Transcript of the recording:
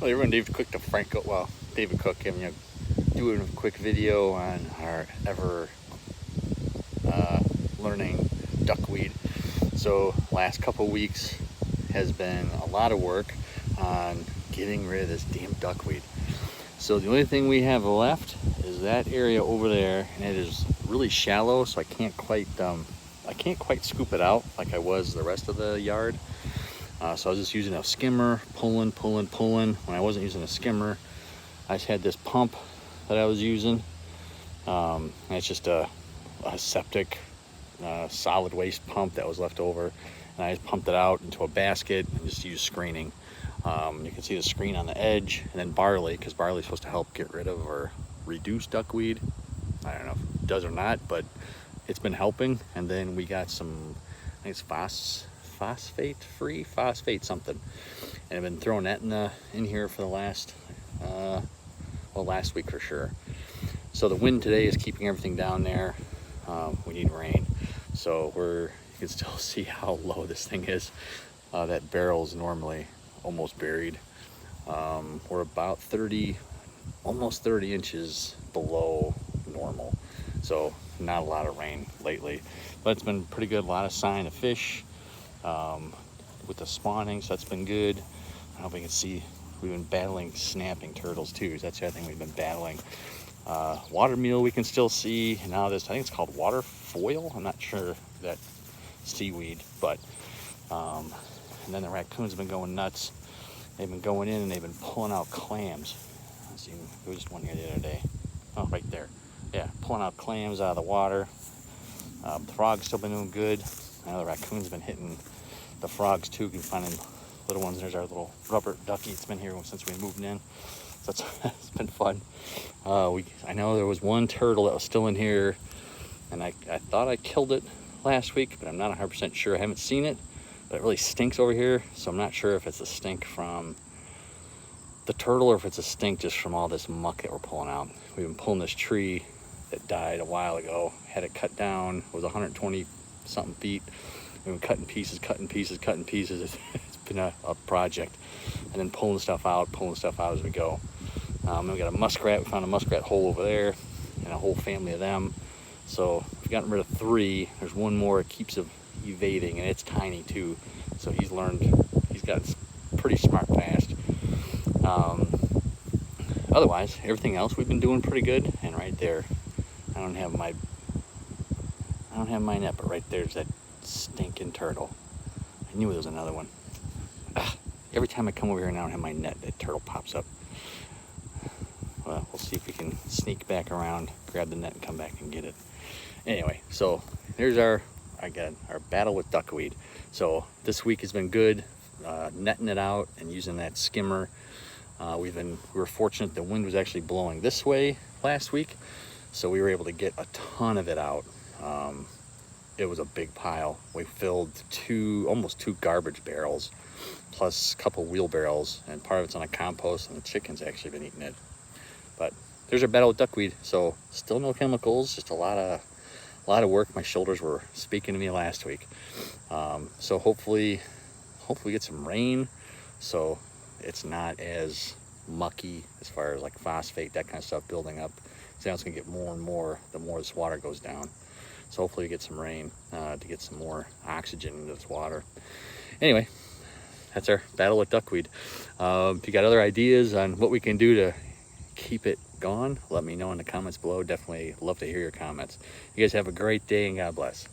Well, everyone, David Cook to Franco. Well, David Cook, doing a quick video on our ever learning duckweed. So, last couple weeks has been a lot of work on getting rid of this damn duckweed. So the only thing we have left is that area over there, and it is really shallow, so I can't quite scoop it out like I was the rest of the yard. So I was just using a skimmer, pulling. When I wasn't using a skimmer, I just had this pump that I was using. And it's just a septic solid waste pump that was left over. And I just pumped it out into a basket and just used screening. You can see the screen on the edge, and then barley, because barley is supposed to help get rid of or reduce duckweed. I don't know if it does or not, but it's been helping. And then we got some, I think it's phosphate something, and I've been throwing that in here for the last last week for sure. So the wind today is keeping everything down there. We need rain, so you can still see how low this thing is. That barrel is normally almost buried. We're about almost 30 inches below normal, so not a lot of rain lately, but it's been pretty good. A lot of sign of fish with the spawning, so that's been good. I don't know if we can see, we've been battling snapping turtles too. That's the other thing we've been battling. Water meal we can still see. And now this, I think it's called water foil. I'm not sure that seaweed, but and then the raccoons have been going nuts. They've been going in and they've been pulling out clams. Let's see, there was just one here the other day. Oh, right there. Yeah, pulling out clams out of the water. The frogs still been doing good. I know the raccoons have been hitting the frogs too. You can find them little ones. There's our little rubber ducky. It's been here since we moved in. So it's been fun. I know there was one turtle that was still in here, and I thought I killed it last week, but I'm not 100% sure. I haven't seen it, but it really stinks over here. So I'm not sure if it's a stink from the turtle or if it's a stink just from all this muck that we're pulling out. We've been pulling this tree that died a while ago. Had it cut down. It was 120 something feet. We've been cutting pieces. It's been a project, and then pulling stuff out as we go. We got a muskrat. We found a muskrat hole over there, and a whole family of them. So we've gotten rid of 3. There's one more that keeps evading, and it's tiny too. So he's got pretty smart fast. Otherwise, everything else we've been doing pretty good. And right there, I don't have my net, but right there's that stinking turtle. I knew there was another one. Every time I come over here and I don't have my net, that turtle pops up. Well, we'll see if we can sneak back around, grab the net, and come back and get it. Anyway, so there's our battle with duckweed. So this week has been good, netting it out and using that skimmer. We were fortunate the wind was actually blowing this way last week, so we were able to get a ton of it out. It was a big pile. We filled almost two garbage barrels, plus a couple wheelbarrows, and part of it's on a compost, and the chickens actually been eating it. But there's our battle with duckweed. So still no chemicals, just a lot of work. My shoulders were speaking to me last week. So hopefully we get some rain, so it's not as mucky as far as like phosphate, that kind of stuff building up. So now it's gonna get more and more the more this water goes down. So hopefully we get some rain to get some more oxygen into this water. Anyway, that's our battle with duckweed. If you got other ideas on what we can do to keep it gone, let me know in the comments below. Definitely love to hear your comments. You guys have a great day, and God bless.